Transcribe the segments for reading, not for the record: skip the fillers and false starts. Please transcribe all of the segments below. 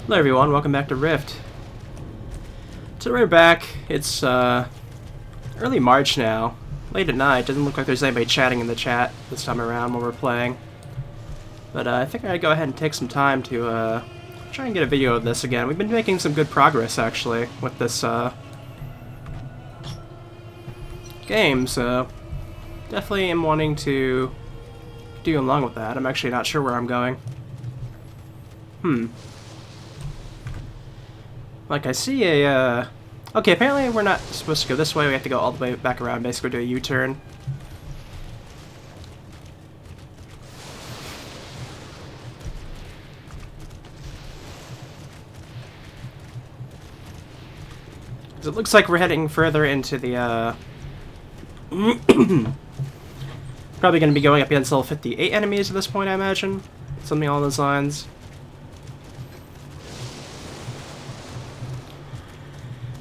Hello everyone, welcome back to Rift. So we're back. It's early March now. Late at night. Doesn't look like there's anybody chatting in the chat this time around when we're playing. But I think I'd go ahead and take some time to try and get a video of this again. We've been making some good progress actually with this game, so definitely am wanting to do along with that. I'm actually not sure where I'm going. Like, I see a, okay, apparently we're not supposed to go this way. We have to go all the way back around, basically do a U-turn. It looks like we're heading further into the, probably going to be going up against level 58 enemies at this point, I imagine. Something along those lines.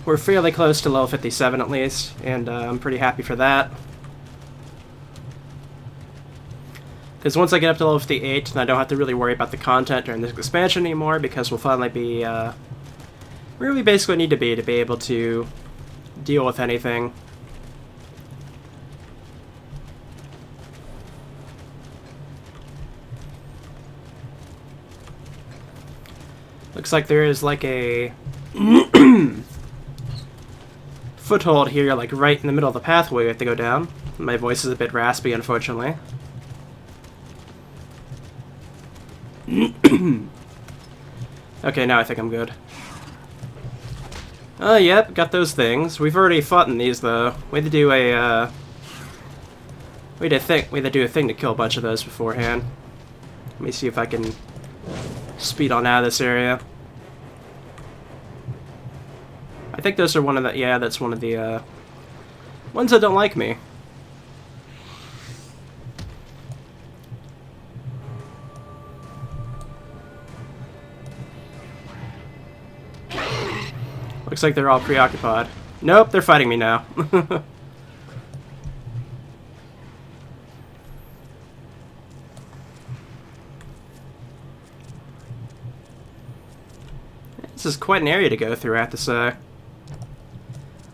We're fairly close to level 57 at least, and I'm pretty happy for that. Because once I get up to level 58, then I don't have to really worry about the content during this expansion anymore, because we'll finally be where we basically need to be able to deal with anything. Looks like there is like a foothold here, like right in the middle of the pathway we have to go down. My voice is a bit raspy, unfortunately. Okay, now I think I'm good. Oh, yep, got those things. We've already fought in these, though. We had to do a, we had to do a thing to kill a bunch of those beforehand. Let me see if I can speed on out of this area. I think those are one of the, yeah, that's one of the, ones that don't like me. Looks like they're all preoccupied. Nope, they're fighting me now. This is quite an area to go through, I have to say.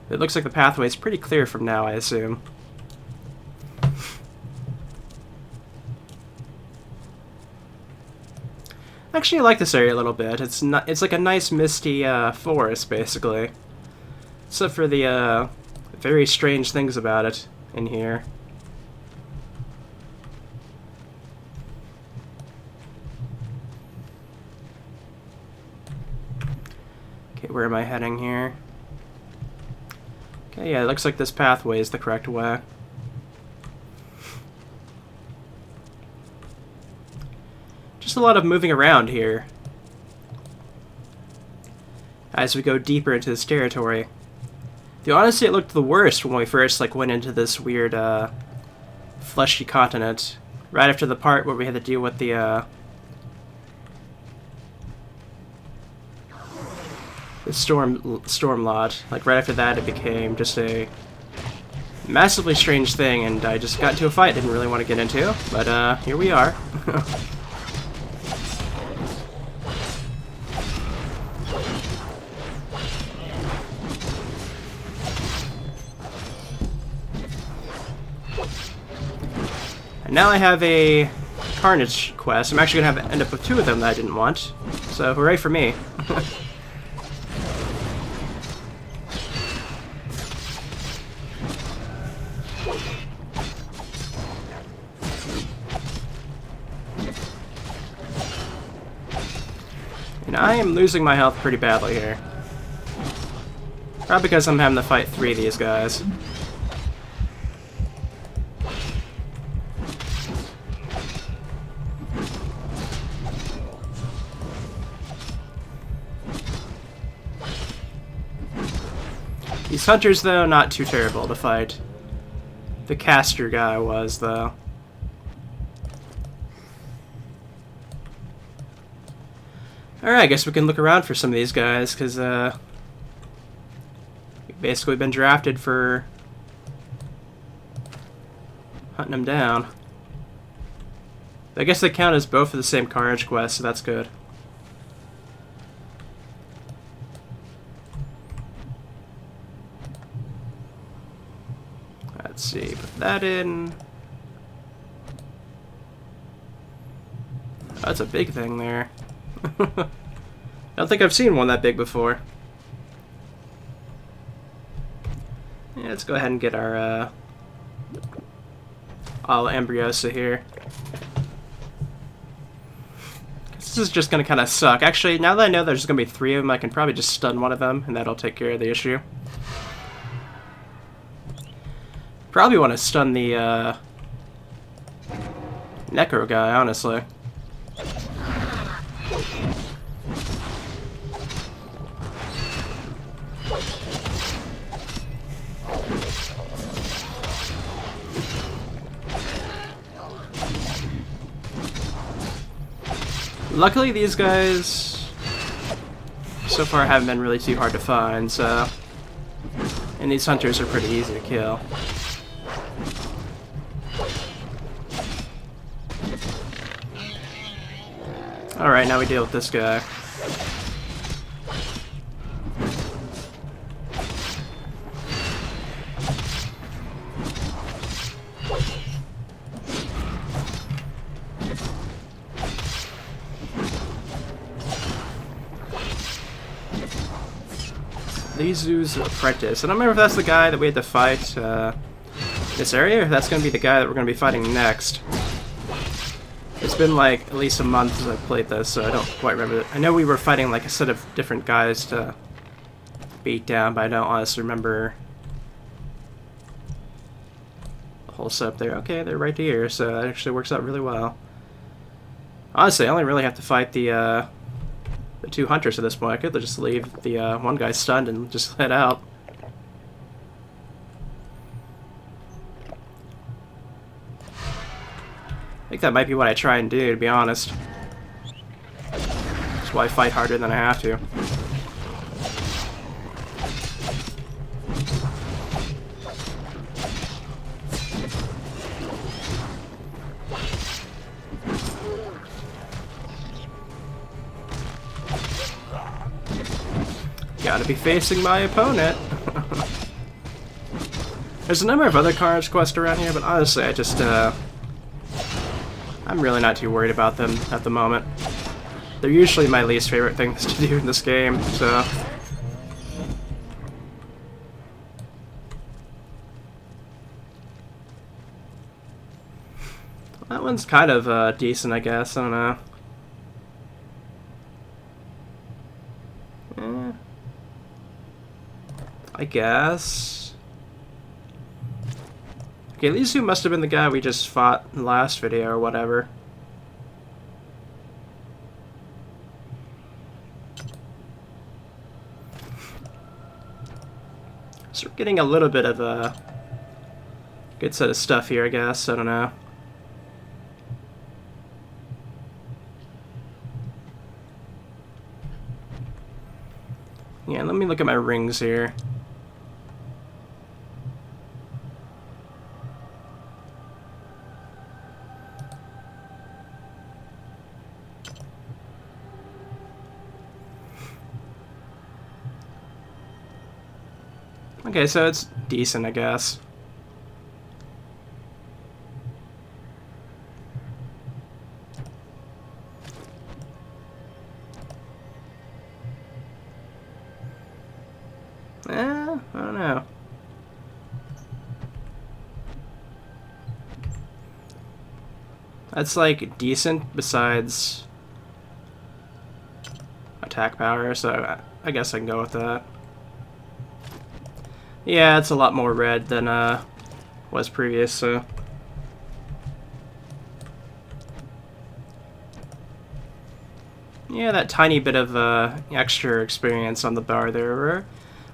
It looks like the pathway is pretty clear from now, I assume. Actually, I like this area a little bit. It's like a nice misty forest, basically. Except for the very strange things about it in here. Okay, where am I heading here? Okay, yeah, it looks like this pathway is the correct way. Just a lot of moving around here as we go deeper into this territory. Though honestly, it looked the worst when we first went into this weird fleshy continent. Right after the part where we had to deal with the storm lot. Like right after that, it became just a massively strange thing, and I just got into a fight. Didn't really want to get into, but here we are. And now I have a Carnage quest. I'm actually gonna end up with two of them that I didn't want. So hooray for me. And I am losing my health pretty badly here. Probably because I'm having to fight three of these guys. These hunters, though, not too terrible to fight. The caster guy was, though. Alright, I guess we can look around for some of these guys, because, we've basically been drafted for hunting them down. I guess they count as both of the same Carnage quest, so that's good. Let's see, put that in. Oh, that's a big thing there. I don't think I've seen one that big before. Yeah, let's go ahead and get our all Ambriosa here. This is just gonna kind of suck. Actually, now that I know there's gonna be 3 of them, I can probably just stun one of them, and that'll take care of the issue. Probably want to stun the Necro guy, honestly. Luckily, these guys so far haven't been really too hard to find, so... And these hunters are pretty easy to kill. Alright, now we deal with this guy. Lizu's apprentice. I don't remember if that's the guy that we had to fight this area, or if that's going to be the guy that we're going to be fighting next. It's been like at least a month since I played this, so I don't quite remember it. I know we were fighting like a set of different guys to beat down, but I don't honestly remember the whole setup there. Okay, they're right here, so that actually works out really well. Honestly, I only really have to fight the 2 hunters at this point. I could just leave the one guy stunned and just head out. I think that might be what I try and do, to be honest. That's why I fight harder than I have to. Gotta be facing my opponent. There's a number of other cards quests around here, but honestly, I just, I'm really not too worried about them at the moment. They're usually my least favorite things to do in this game, so... That one's kind of decent, I guess. I don't know. I guess. Okay, Lizu must have been the guy we just fought in the last video or whatever. So we're getting a little bit of a good set of stuff here, I guess. I don't know. Yeah, let me look at my rings here. Okay, so it's decent, I guess. I don't know. That's like decent besides attack power, so I guess I can go with that. Yeah, it's a lot more red than was previous, so... Yeah, that tiny bit of extra experience on the bar there. We're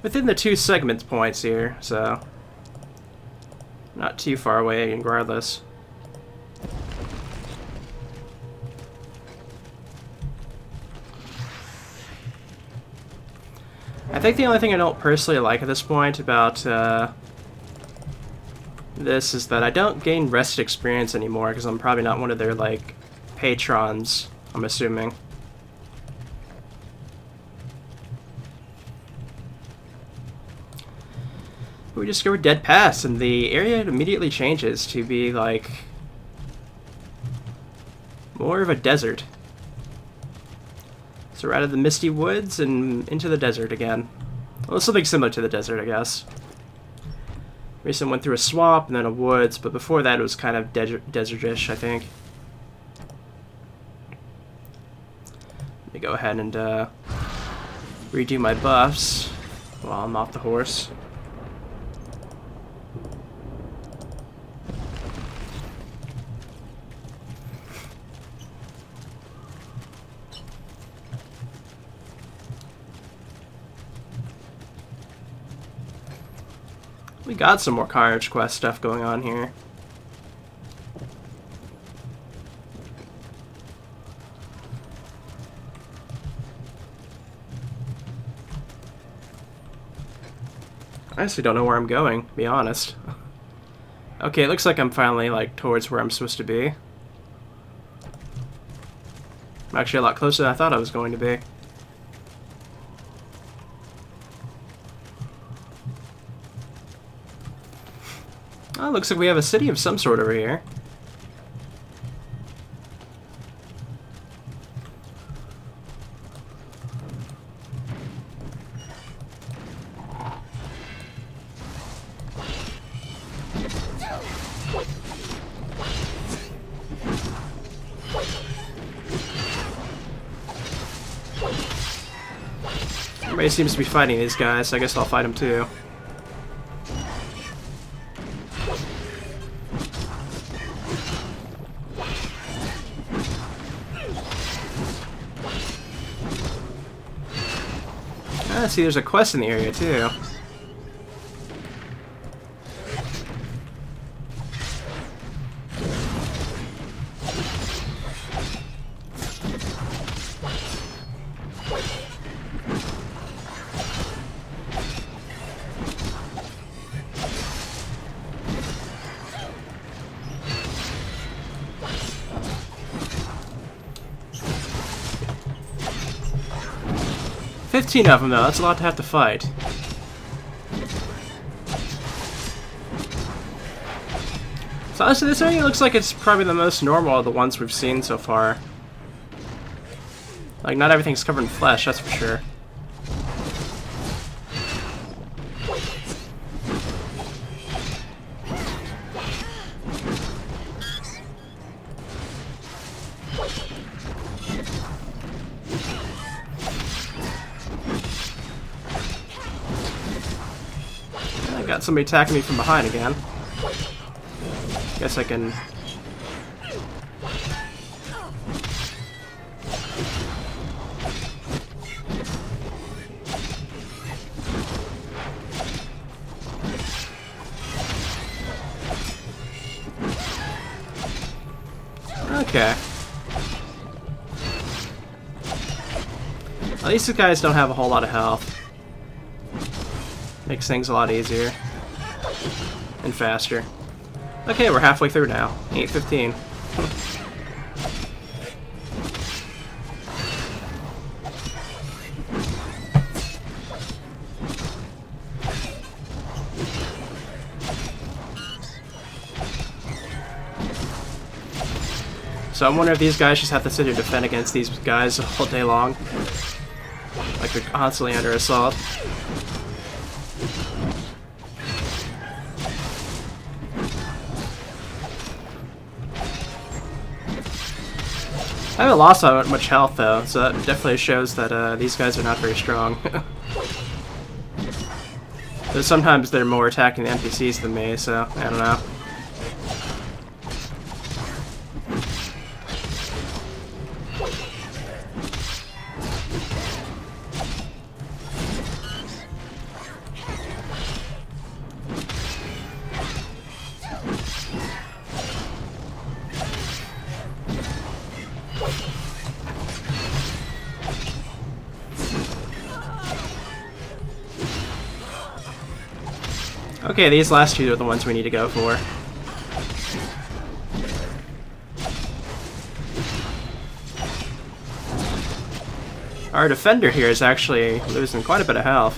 within the 2 segment points here, so... Not too far away, regardless. I think the only thing I don't personally like at this point about this is that I don't gain rest experience anymore because I'm probably not one of their, like, patrons, I'm assuming. We discovered Dead Pass, and the area immediately changes to be like more of a desert. So we're out of the misty woods and into the desert again. Well, something similar to the desert, I guess. Recently went through a swamp and then a woods, but before that it was kind of desertish, I think. Let me go ahead and redo my buffs while I'm off the horse. We got some more Carnage Quest stuff going on here. I honestly don't know where I'm going, to be honest. Okay, it looks like I'm finally, like, towards where I'm supposed to be. I'm actually a lot closer than I thought I was going to be. Oh, looks like we have a city of some sort over here. Everybody seems to be fighting these guys, so I guess I'll fight them too. Ah, see, there's a quest in the area too. $15 of them, though. That's a lot to have to fight. So honestly, this area looks like it's probably the most normal of the ones we've seen so far. Like, not everything's covered in flesh, that's for sure. Got somebody attacking me from behind again. Guess I can... Okay. At least these guys don't have a whole lot of health. Makes things a lot easier. And faster. Okay, we're halfway through now. 8:15. So I'm wondering if these guys just have to sit here and defend against these guys all day long. Like they're constantly under assault. I haven't lost that much health though, so that definitely shows that these guys are not very strong. But sometimes they're more attacking the NPCs than me, so I don't know. Okay, these last two are the ones we need to go for. Our defender here is actually losing quite a bit of health.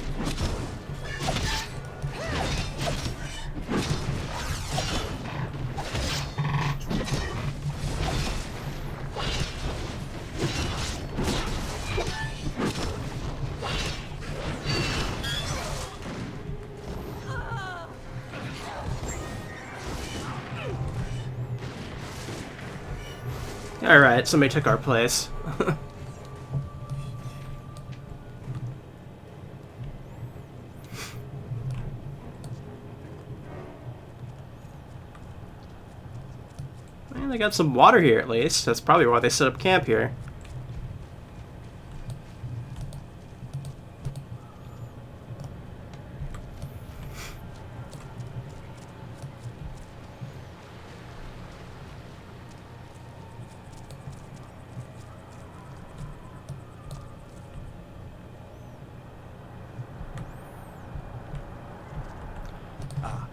Alright, somebody took our place. They got some water here at least. That's probably why they set up camp here.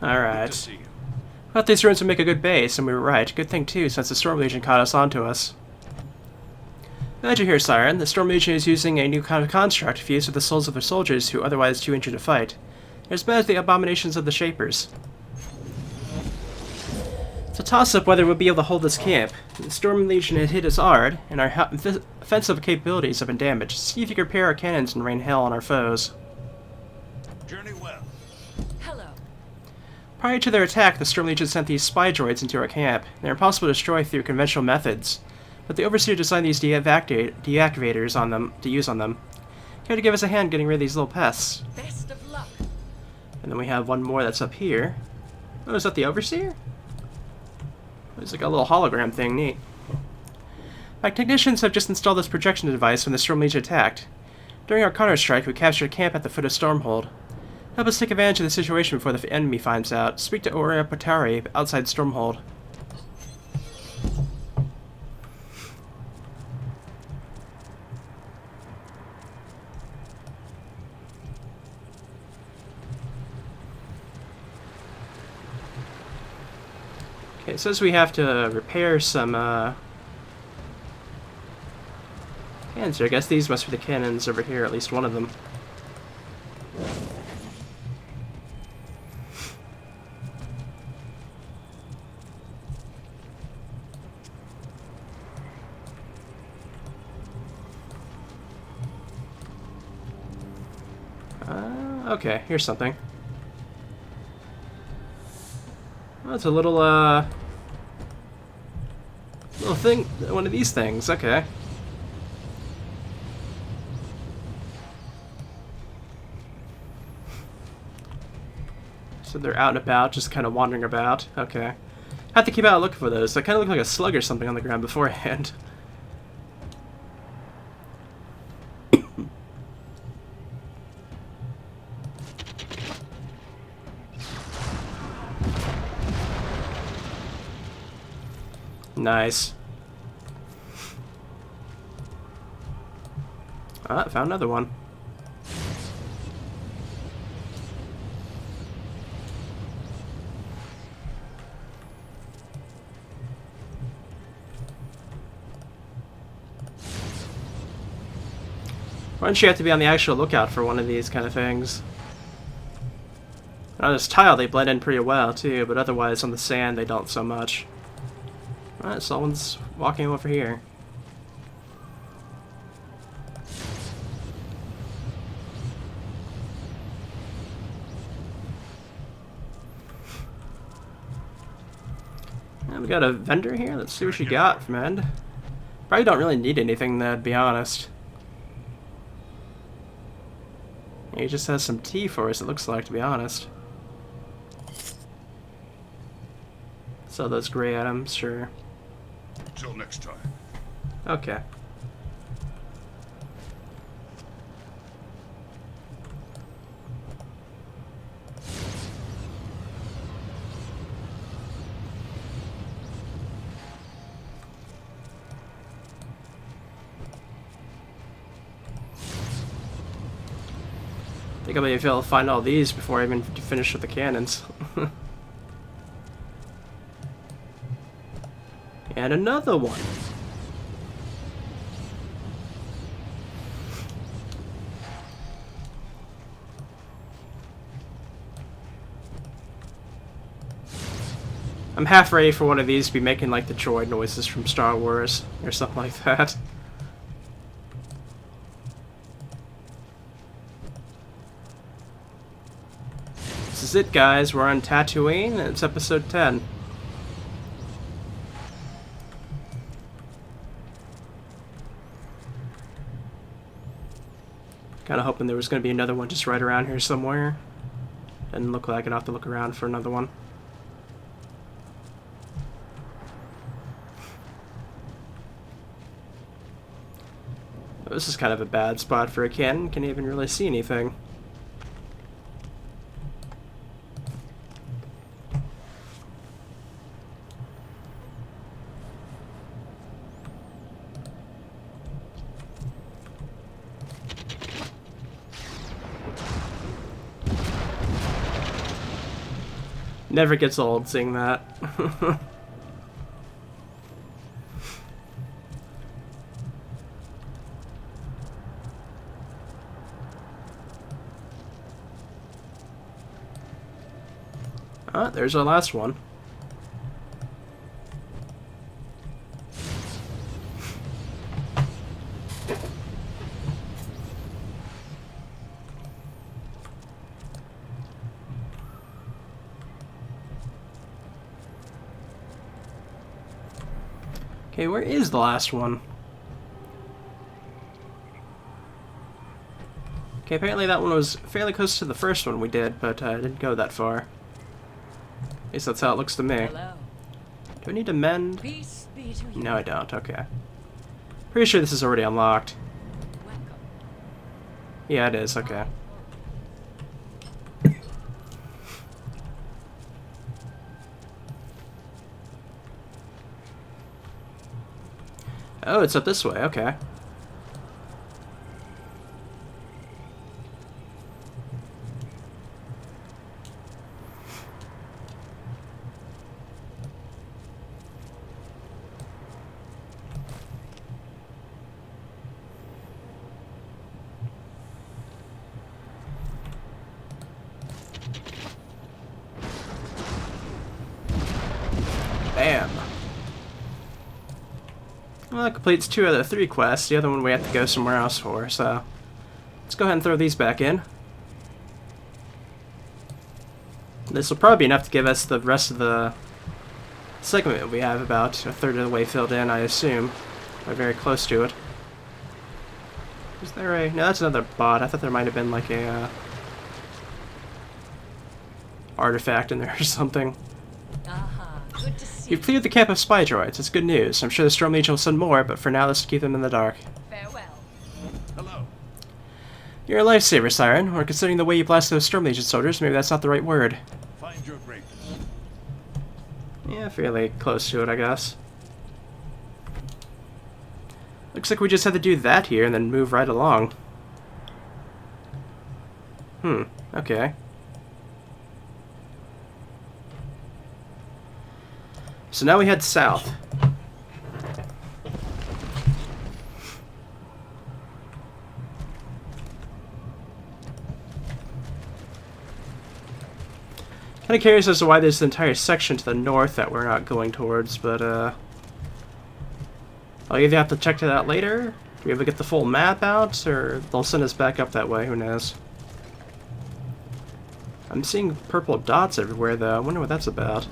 Alright. I thought these ruins would make a good base, and we were right. Good thing too, since the Storm Legion caught us onto us. Glad you're here, Siren. The Storm Legion is using a new kind of construct fused with the souls of their soldiers who otherwise too injured to fight. They're as bad as the abominations of the Shapers. It's a toss-up whether we'll be able to hold this camp. The Storm Legion has hit us hard, and our offensive capabilities have been damaged. See if you can repair our cannons and rain hell on our foes. Journey well. Prior to their attack, the Storm Legion sent these spy droids into our camp. They're impossible to destroy through conventional methods, but the Overseer designed these deactivators on them to use on them. Care to give us a hand getting rid of these little pests? Best of luck. And then we have one more that's up here. Oh, is that the Overseer? It's like a little hologram thing, neat. My technicians have just installed this projection device when the Storm Legion attacked. During our counter-strike, we captured a camp at the foot of Stormhold. Help us take advantage of the situation before the enemy finds out. Speak to Aurea Potari outside Stormhold. Okay, it says we have to repair some cannons here. I guess these must be the cannons over here, at least one of them. Okay, here's something. Oh, it's a little thing, one of these things, okay. So they're out and about, just kind of wandering about, okay. Have to keep out looking for those. They kind of look like a slug or something on the ground beforehand. Nice. Ah, found another one. Why don't you have to be on the actual lookout for one of these kind of things? On this tile, they blend in pretty well too, but otherwise on the sand they don't so much. Alright, someone's walking over here. Yeah, we got a vendor here. Let's see what she got from end. Probably don't really need anything, to be honest. He just has some tea for us, it looks like, to be honest. Sell those gray items, sure. Till next time. Okay. I think I'll be able to find all these before I even finish with the cannons. And another one. I'm half ready for one of these to be making like the droid noises from Star Wars or something like that. This is it, guys. We're on Tatooine, and it's episode 10. Kind of hoping there was going to be another one just right around here somewhere. Didn't look like I'd have to look around for another one. This is kind of a bad spot for a cannon. Can't even really see anything. Never gets old seeing that. Ah, there's our last one. Okay, where is the last one? Okay, apparently that one was fairly close to the first one we did, but I didn't go that far. At least that's how it looks to me. Hello. Do I need to mend? Peace be to you. No, I don't. Okay. Pretty sure this is already unlocked. Welcome. Yeah, it is. Okay. Oh, it's up this way. Okay. Bam. Well, that completes 2 out of 3 quests. The other one we have to go somewhere else for, so let's go ahead and throw these back in. This will probably be enough to give us the rest of the segment we have about a third of the way filled in, I assume. We're very close to it. Is there a... No, that's another bot. I thought there might have been like a artifact in there or something. Aha, good to see You've cleared the camp of spy droids. It's good news. I'm sure the Storm Legion will send more, but for now, let's keep them in the dark. Farewell. Hello. You're a lifesaver, Siren. Or considering the way you blast those Storm Legion soldiers, maybe that's not the right word. Find your greatness. Yeah, fairly close to it, I guess. Looks like we just had to do that here and then move right along. Okay. So now we head south. Kind of curious as to why there's an entire section to the north that we're not going towards, but I'll either have to check that out later, do we ever get the full map out, or they'll send us back up that way, who knows. I'm seeing purple dots everywhere though, I wonder what that's about.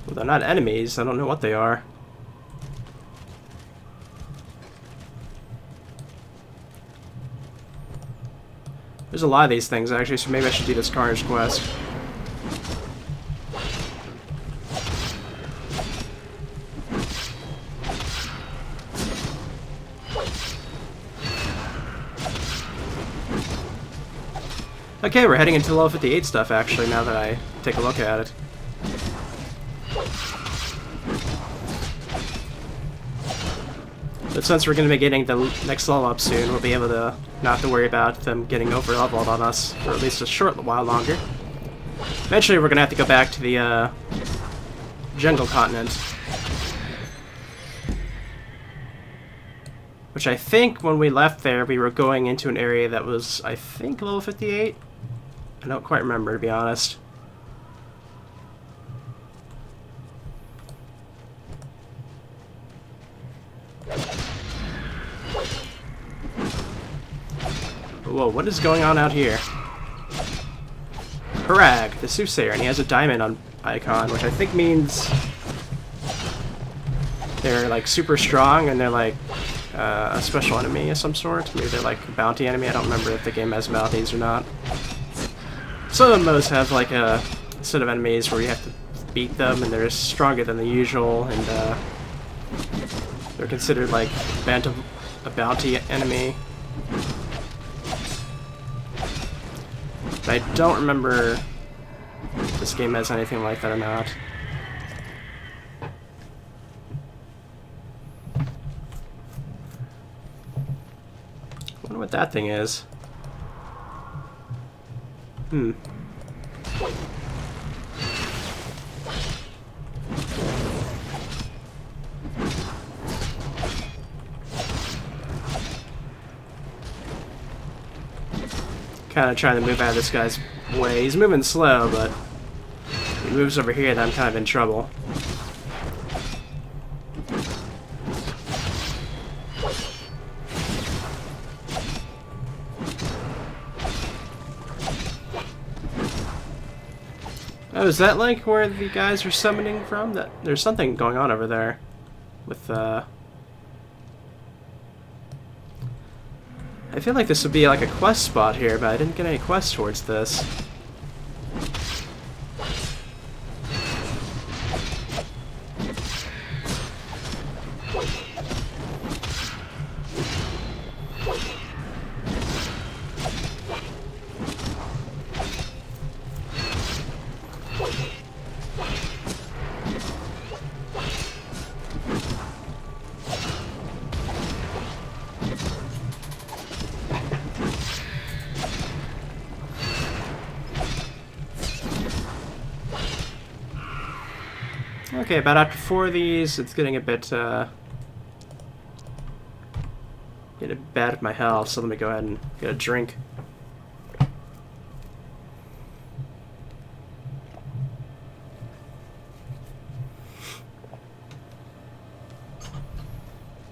Well, they're not enemies, I don't know what they are. There's a lot of these things actually, so maybe I should do this Carnage quest. Okay, we're heading into level 58 stuff actually, now that I take a look at it. But since we're going to be getting the next level up soon, we'll be able to not have to worry about them getting over-leveled on us for at least a short while longer. Eventually we're going to have to go back to the jungle continent. Which I think when we left there, we were going into an area that was, I think, level 58? I don't quite remember, to be honest. Whoa, what is going on out here? Harag, the soothsayer, and he has a diamond on icon, which I think means they're like super strong and they're like a special enemy of some sort. Maybe they're like a bounty enemy. I don't remember if the game has bounties or not. Some of the modes have like a set of enemies where you have to beat them and they're stronger than the usual, and they're considered like a bounty enemy. But I don't remember if this game has anything like that or not. I wonder what that thing is. Kind of trying to move out of this guy's way. He's moving slow, but if he moves over here, then I'm kind of in trouble. Oh, is that like where the guys are summoning from? That there's something going on over there with I feel like this would be like a quest spot here, but I didn't get any quests towards this. Okay, about after 4 of these, it's getting a bit bad with my health, so let me go ahead and get a drink.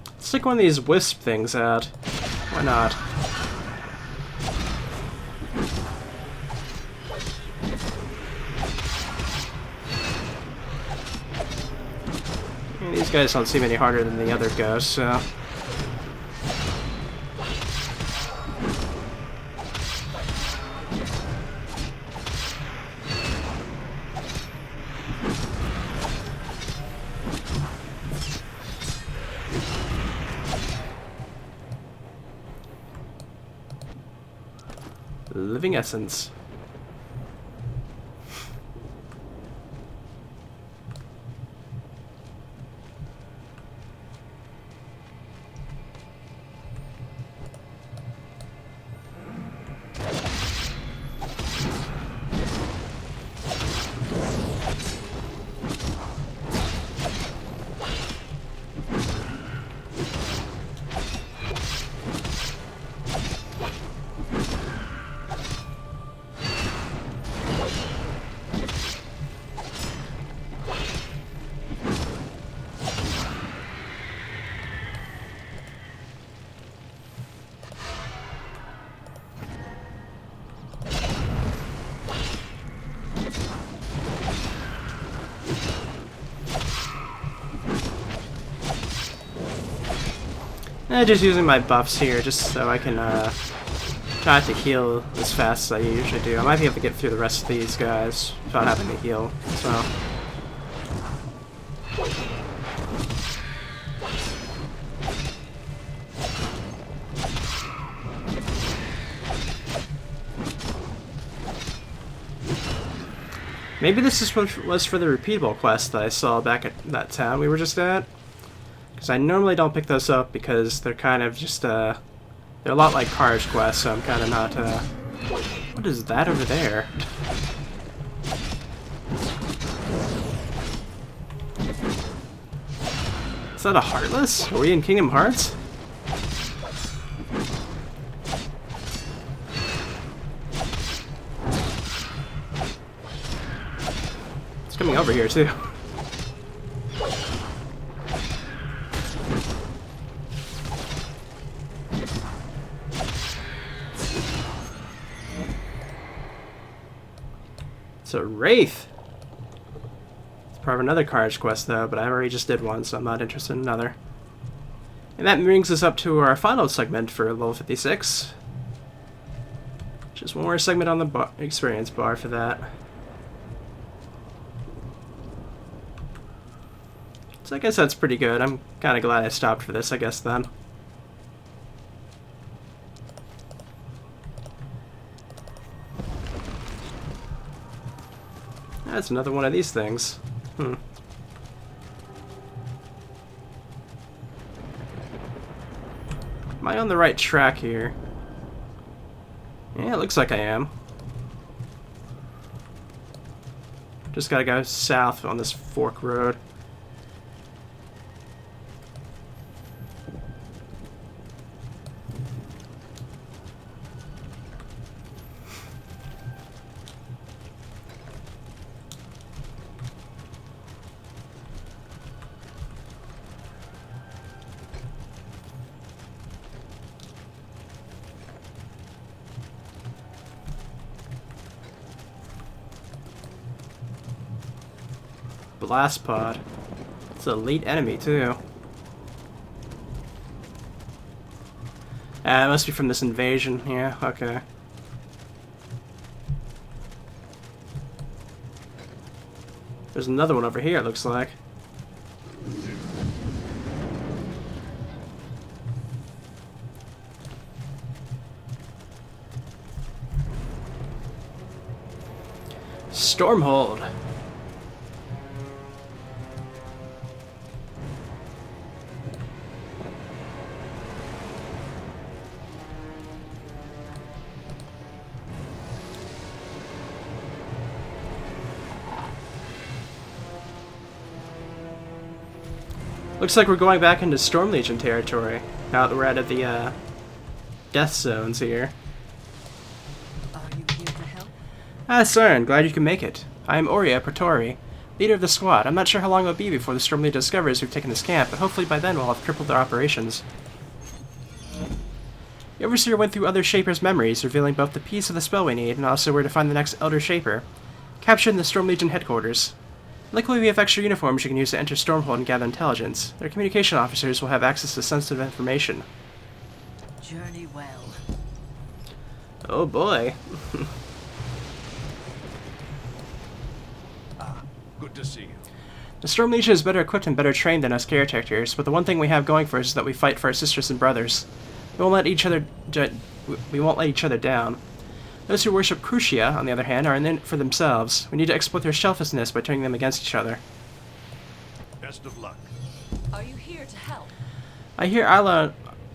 Let's take one of these wisp things out. Why not? These guys don't seem any harder than the other ghosts, so... Living Essence. Just using my buffs here, just so I can try to heal as fast as I usually do. I might be able to get through the rest of these guys without having to heal, so... Maybe this is what was for the repeatable quest that I saw back at that town we were just at. Because I normally don't pick those up because they're kind of just, they're a lot like Car's quests, so I'm kind of not, What is that over there? Is that a Heartless? Are we in Kingdom Hearts? It's coming over here, too. It's a Wraith. It's part of another Carnage quest, though, but I already just did one, so I'm not interested in another. And that brings us up to our final segment for level 56. Just one more segment on the experience bar for that. So I guess that's pretty good. I'm kind of glad I stopped for this, I guess, then. That's another one of these things. Am I on the right track here? Yeah, it looks like I am. Just gotta go south on this fork road. Blast pod. It's an elite enemy too. It must be from this invasion. Yeah, okay. There's another one over here, it looks like. Stormhold. Looks like we're going back into Storm Legion territory, now that we're out of the death zones here. Are you here to help? Ah, Saren, glad you can make it. I am Aurea Praetori, leader of the squad. I'm not sure how long it'll be before the Storm Legion discovers we've taken this camp, but hopefully by then we'll have tripled their operations. The Overseer went through other Shapers' memories, revealing both the piece of the spell we need and also where to find the next Elder Shaper, captured in the Storm Legion headquarters. Luckily, we have extra uniforms you can use to enter Stormhold and gather intelligence. Their communication officers will have access to sensitive information. Journey well. Oh boy. Good to see you. The Storm Legion is better equipped and better trained than us caretakers, but the one thing we have going for us is that we fight for our sisters and brothers. We won't let each other down. Those who worship Crucia, on the other hand, are in it for themselves. We need to exploit their selflessness by turning them against each other. Best of luck. Are you here to help? I hear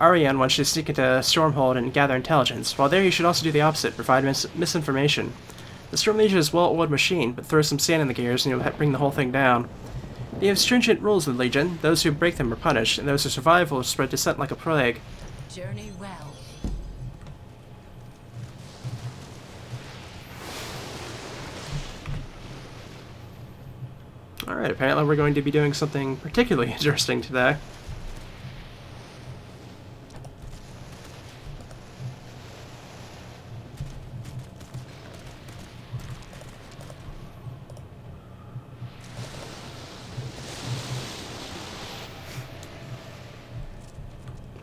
Ariane wants you to sneak into Stormhold and gather intelligence. While there, you should also do the opposite, provide misinformation. The Storm Legion is a well-oiled machine, but throw some sand in the gears and you'll bring the whole thing down. They have stringent rules in the Legion. Those who break them are punished, and those who survive will spread dissent like a plague. Journey well. Alright, apparently we're going to be doing something particularly interesting today.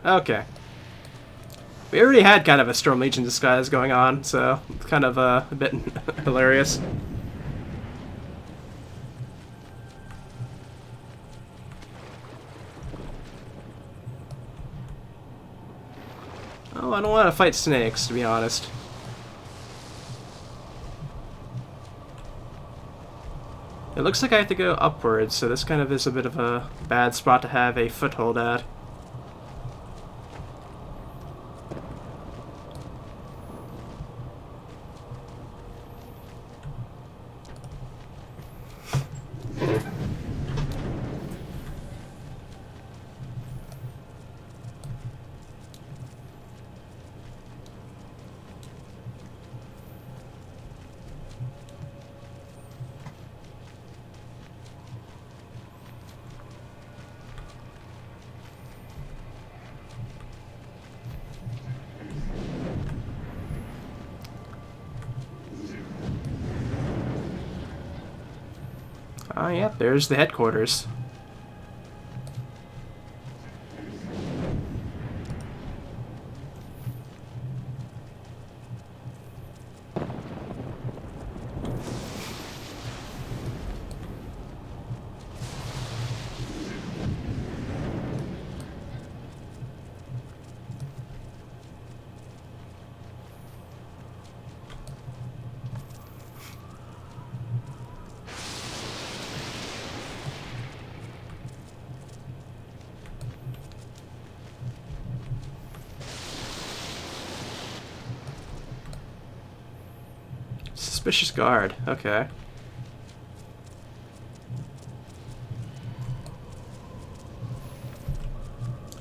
Okay. We already had kind of a Storm Legion disguise going on, so it's kind of a bit hilarious. Oh, I don't want to fight snakes, to be honest. It looks like I have to go upwards, so this kind of is a bit of a bad spot to have a foothold at. Oh, yeah, there's the headquarters. Suspicious guard. Okay.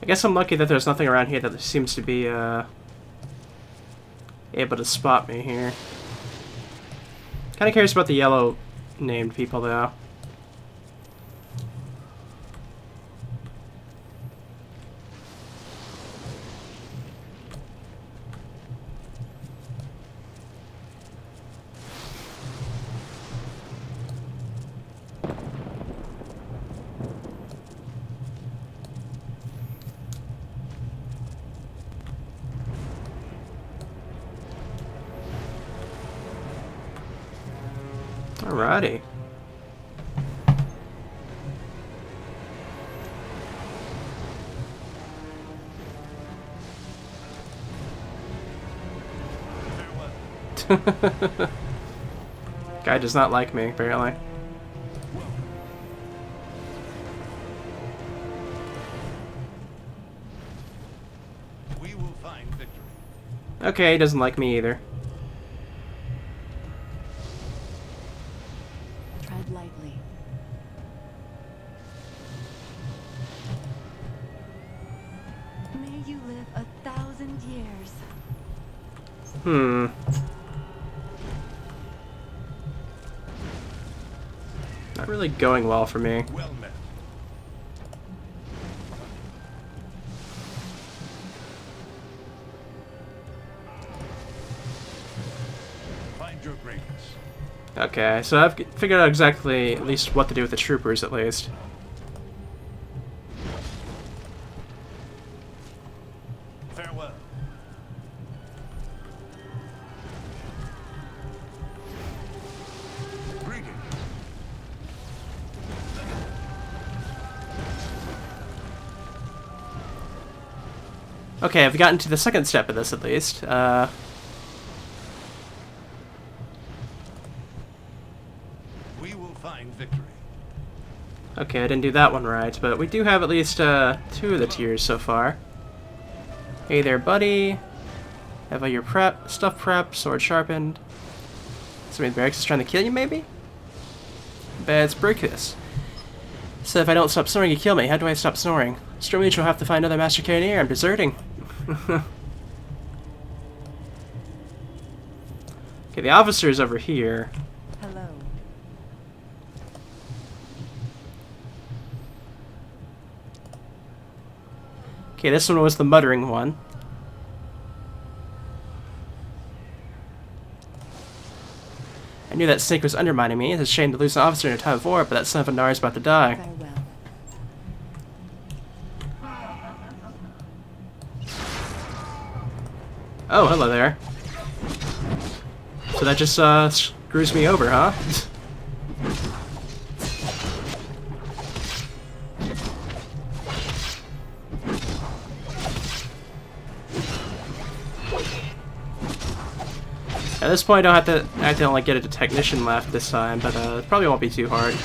I guess I'm lucky that there's nothing around here that seems to be able to spot me here. Kind of curious about the yellow named people though. Alrighty. Guy does not like me, apparently. We will find victory. Okay, he doesn't like me either. Tread lightly. May you live 1,000 years. Hmm. Not really going well for me. Well met. Find your greatness. Okay, so I've figured out exactly at least what to do with the troopers, at least. Farewell. Greetings. Okay, I've gotten to the second step of this, at least. We will find victory. Okay, I didn't do that one right, but we do have at least 2 of the tiers so far. Hey there, buddy. Have all your stuff prepped, sword sharpened. Somebody in barracks is trying to kill you, maybe? Let's break this. So if I don't stop snoring, you kill me. How do I stop snoring? Stromage will have to find another Master Cannoneer. I'm deserting. Okay, the officer is over here. Hello. Okay, this one was the muttering one. I knew that snake was undermining me. It's a shame to lose an officer in a time of war, but that son of a Nar is about to die. Farewell. Oh, hello there. So that just screws me over, huh? At this point, I don't have to like get a technician left this time, but it probably won't be too hard.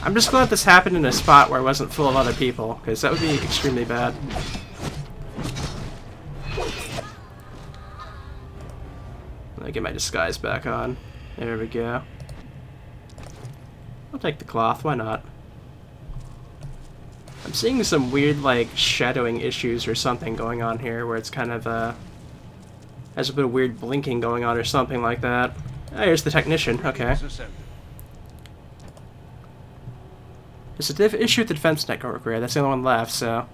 I'm just glad this happened in a spot where it wasn't full of other people, because that would be extremely bad. Let me get my disguise back on. There we go. I'll take the cloth, why not? I'm seeing some weird, like, shadowing issues or something going on here, where it's kind of, has a bit of weird blinking going on or something like that. Oh, here's the technician, okay. There's a issue with the defense network here, that's the only one left, so...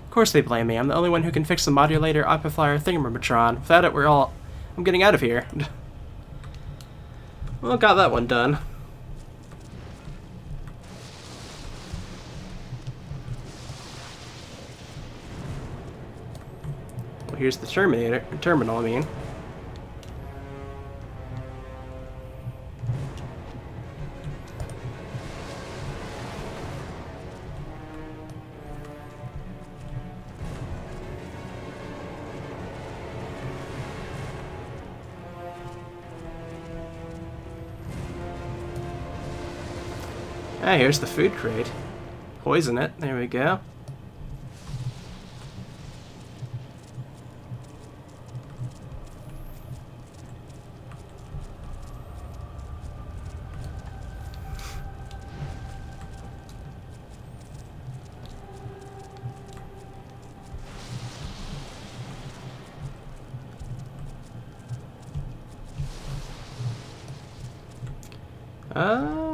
Of course they blame me. I'm the only one who can fix the modulator amplifier thingamamatron. Without it, I'm getting out of here. Well, got that one done. Well, here's the terminal, I mean. Ah, here's the food crate. Poison it. There we go.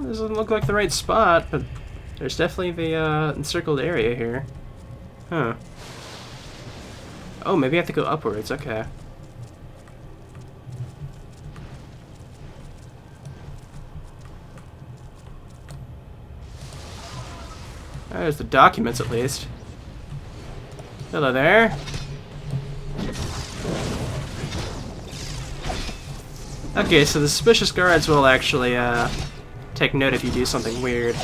Doesn't look like the right spot, but there's definitely the encircled area here. Huh. Oh, maybe I have to go upwards. Okay. There's the documents, at least. Hello there. Okay, so the suspicious guards will actually, take note if you do something weird.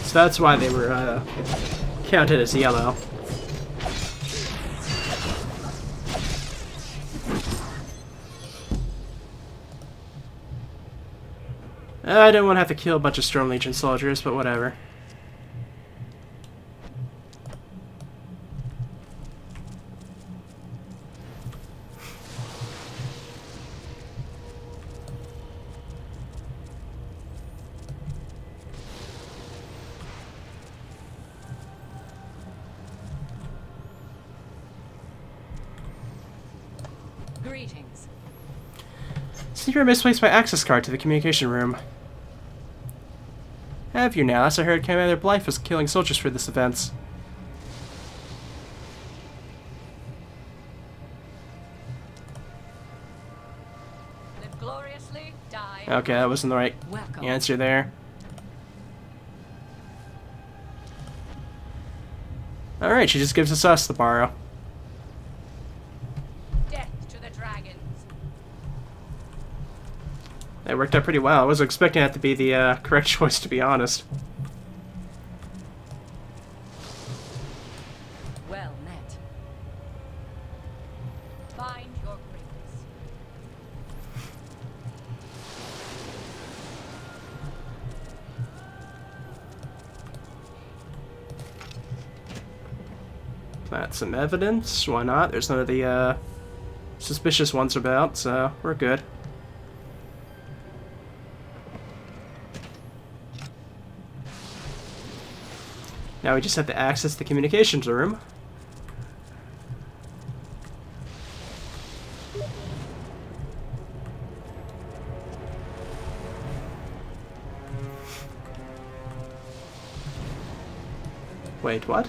So that's why they were, counted as yellow. I don't want to have to kill a bunch of Storm Legion soldiers, but whatever. Greetings. Seems I misplaced my access card to the communication room. Have you now? As I heard, Commander Blythe was killing soldiers for this event. Live gloriously, die. Okay, that wasn't the right answer there. Alright, she just gives us the borrow. Death to the dragons. That worked out pretty well. I wasn't expecting that to be the correct choice, to be honest. Well met. Find your greatness. Plant some evidence. Why not? There's none of the suspicious ones about, so we're good. Now we just have to access the communications room. Wait, what?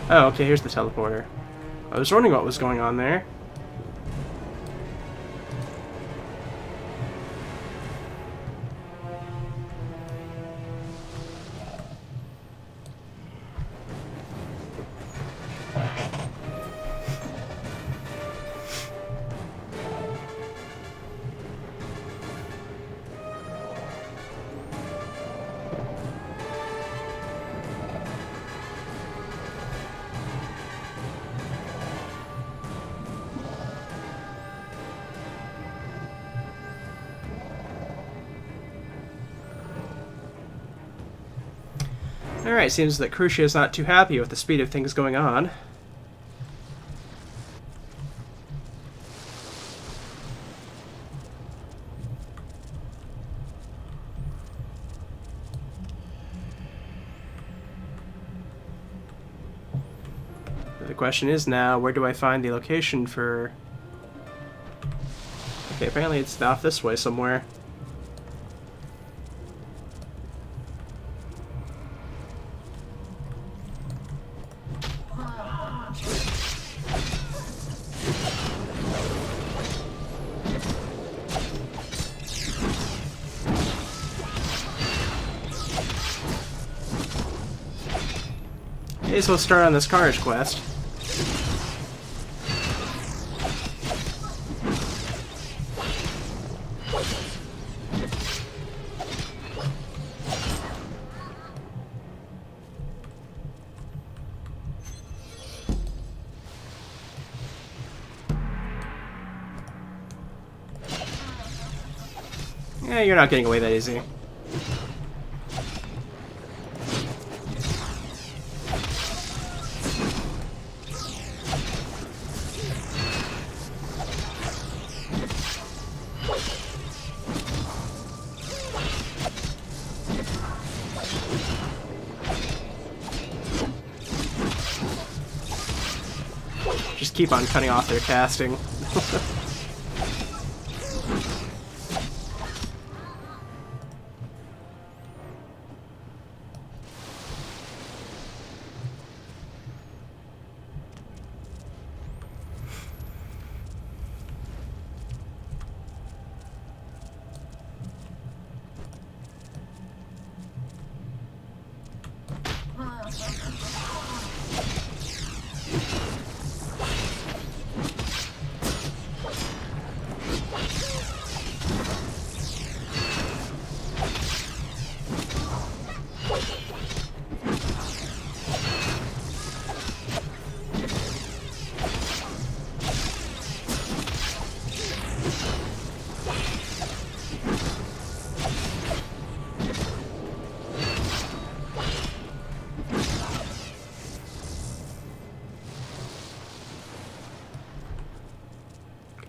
Oh, okay, here's the teleporter. I was wondering what was going on there. Alright, seems that Crucia is not too happy with the speed of things going on. The question is now, where do I find the location for the Okay, apparently it's off this way somewhere. Okay, so we'll start on this Carnage quest. Yeah, you're not getting away that easy. Just keep on cutting off their casting.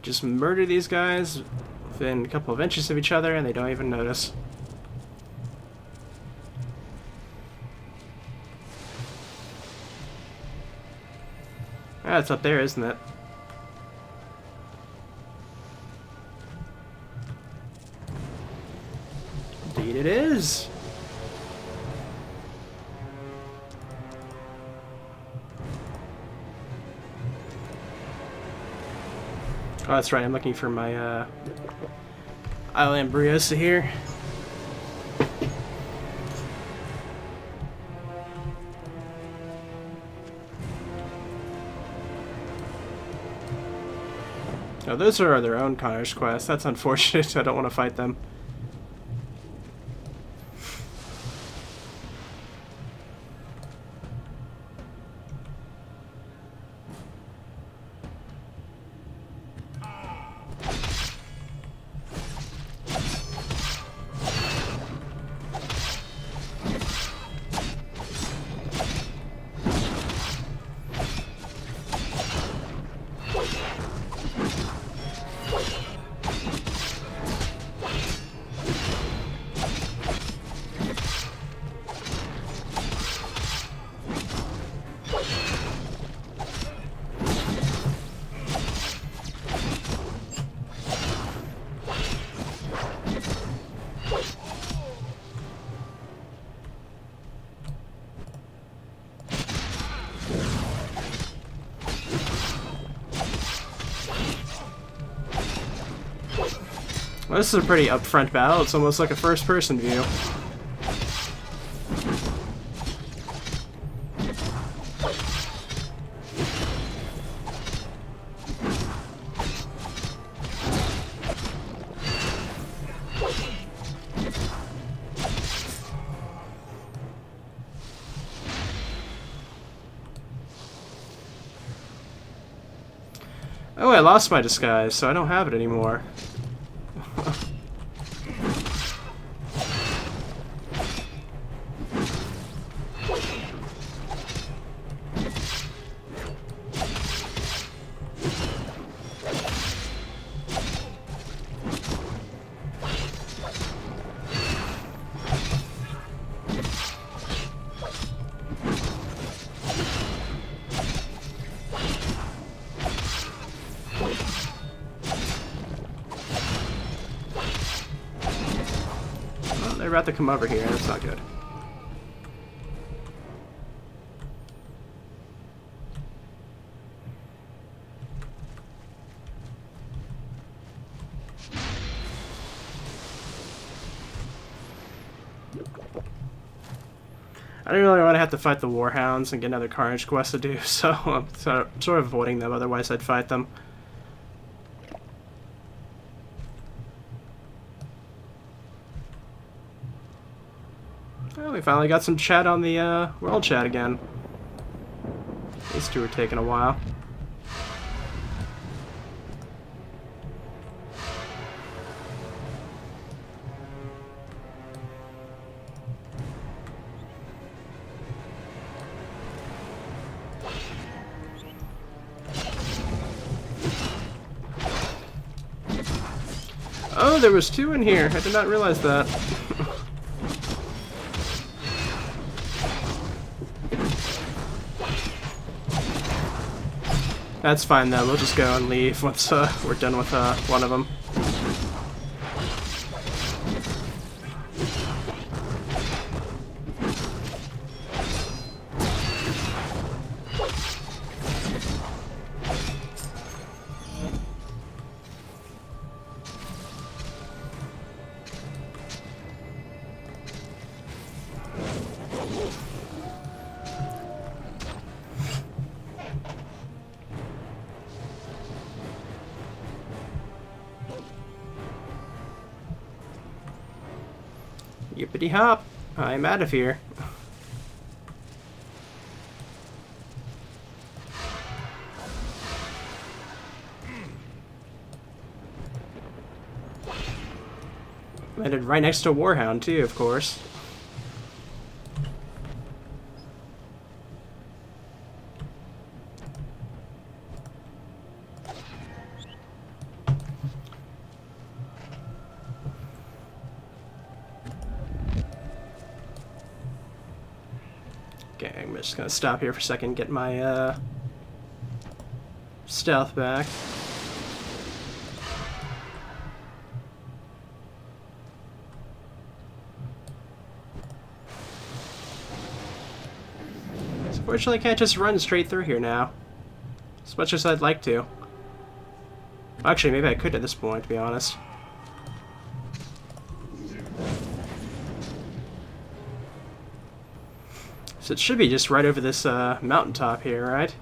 Just murder these guys within a couple of inches of each other and they don't even notice. Ah, it's up there, isn't it? Indeed it is! Oh, that's right, I'm looking for my, Island Briosa here. Oh, those are their own Connor's quests. That's unfortunate. I don't want to fight them. Well, this is a pretty upfront battle. It's almost like a first-person view. Oh, I lost my disguise, so I don't have it anymore. They're about to come over here. That's not good. I don't really want to have to fight the Warhounds and get another Carnage quest to do, so I'm sort of avoiding them, otherwise I'd fight them. Oh, we finally got some chat on the world chat again. These two are taking a while. Oh, there was two in here. I did not realize that. That's fine though. We'll just go and leave once we're done with one of them. Yippity hop! I'm out of here. Landed right next to a Warhound too, of course. Okay, I'm just gonna stop here for a second, get my stealth back. Unfortunately, I can't just run straight through here now, as much as I'd like to. Actually, maybe I could at this point, to be honest. So it should be just right over this mountaintop here, right?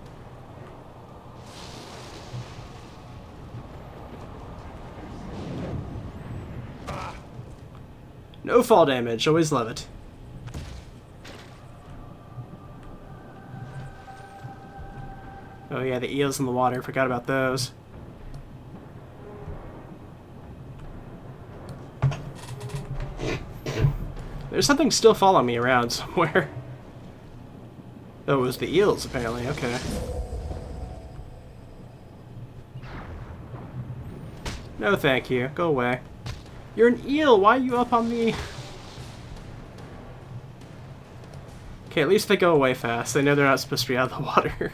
No fall damage, always love it. Oh yeah, the eels in the water, forgot about those. There's something still following me around somewhere. Oh, it was the eels, apparently, okay. No thank you, go away. You're an eel, why are you up on me? Okay, at least they go away fast. They know they're not supposed to be out of the water.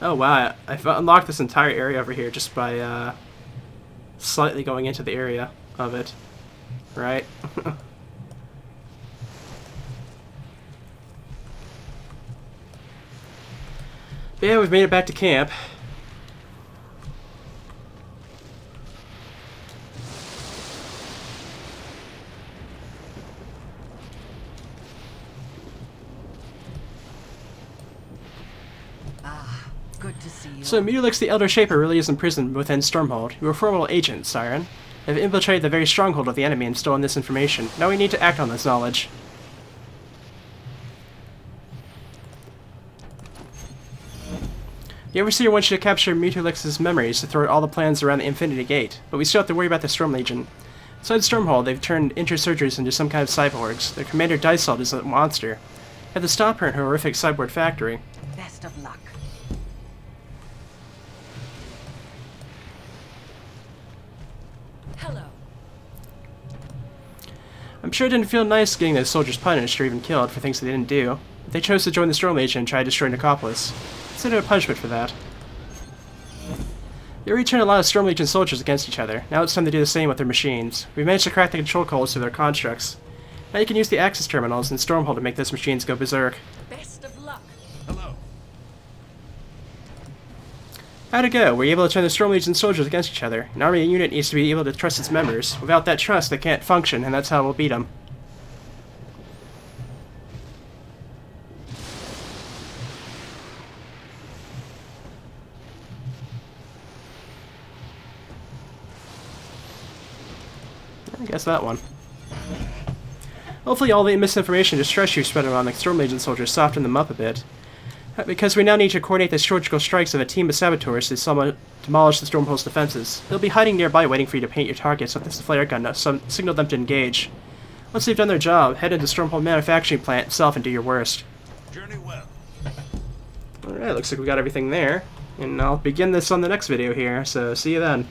Oh wow, I've unlocked this entire area over here just by slightly going into the area of it. Right? Yeah, we've made it back to camp. Good to see you. So Mulix the Elder Shaper really is imprisoned within Stormhold. You were a formidable agent, Siren. Have infiltrated the very stronghold of the enemy and stolen this information. Now we need to act on this knowledge. The Overseer wants you to capture Mulix's memories to throw out all the plans around the Infinity Gate, but we still have to worry about the Storm Legion. Inside Stormhold, they've turned intersurgers into some kind of cyborgs. Their commander Dysalt is a monster. Have to stop her in her horrific cyborg factory. Best of luck. Hello. I'm sure it didn't feel nice getting those soldiers punished or even killed for things they didn't do. But they chose to join the Storm Legion and try to destroy Necropolis. Consider a punishment for that. You already turned a lot of Storm Legion soldiers against each other. Now it's time to do the same with their machines. We've managed to crack the control codes to their constructs. Now you can use the access terminals and Stormhold to make those machines go berserk. Best of luck. Hello. How'd it go? Were you able to turn the Storm Legion soldiers against each other? An army unit needs to be able to trust its members. Without that trust, they can't function, and that's how we'll beat them. I guess that one. Hopefully all the misinformation and distress you spread around the Storm Legion soldiers softened them up a bit. Because we now need to coordinate the surgical strikes of a team of saboteurs to demolish the Stormhold's defenses. They'll be hiding nearby waiting for you to paint your targets with this flare gun to signal them to engage. Once they've done their job, head into Stormhold manufacturing plant itself and do your worst. Journey well. Alright, looks like we got everything there. And I'll begin this on the next video here, so see you then.